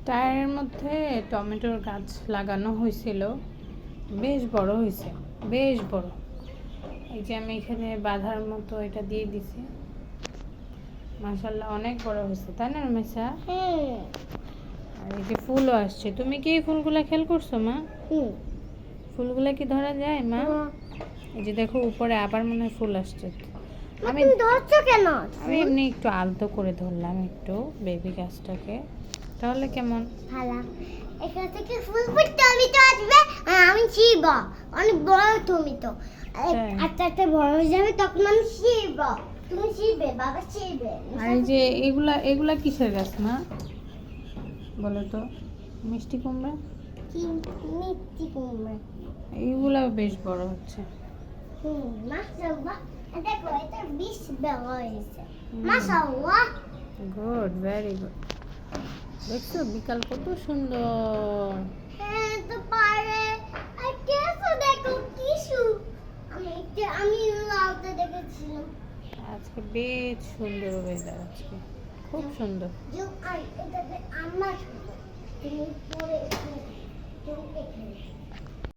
টায়ারের মধ্যে টমেটোর গাছ লাগানো হয়েছিল, বেশ বড় হয়েছে, বেশ বড়। এই যে আমি এখানে বাঁধার মতো এটা দিয়ে দিছি, মাশাআল্লাহ অনেক বড় হয়েছে, তাই না রমেশা? আর এই যে ফুলও আসছে। তুমি কি এই ফুলগুলা খেয়াল করছো মা? ফুলগুলা কি ধরা যায় মা? এই যে দেখো উপরে আবার মনে হয় ফুল আসছে। আমি ধরছো কেন? আমি এমনি একটু আলতো করে ধরলাম একটু বেবি গাছটাকে, তাহলে কেমন? ভালো। এখান থেকে ফুল টমেটো আসবে আর আমি ছিড়ব। অনেক বড় টমেটো। আস্তে আস্তে বড় হয়ে যাবে তখন আমি ছিড়ব। তুমি ছিড়বে, বাবা ছিড়বে। আর এই যে এগুলা কিসের গাছ মা বলো তো? মিষ্টি কুমড়া। কি মিষ্টি কুমড়া। এইগুলাও বেশ বড় হচ্ছে। মাশাআল্লাহ। দেখো এটা বেশ বড় হয়েছে। মাশাআল্লাহ। Good, very good. দেখছো বিকাল কত সুন্দর। হ্যাঁ তো পারে। আর কেসো দেখো কিসু। আমি লাউতে দেখেছিলাম। আজকে বেশ সুন্দর ওয়েদার, আজকে খুব সুন্দর। যে আর এটা আমার তুমি পরে তুমি এখানে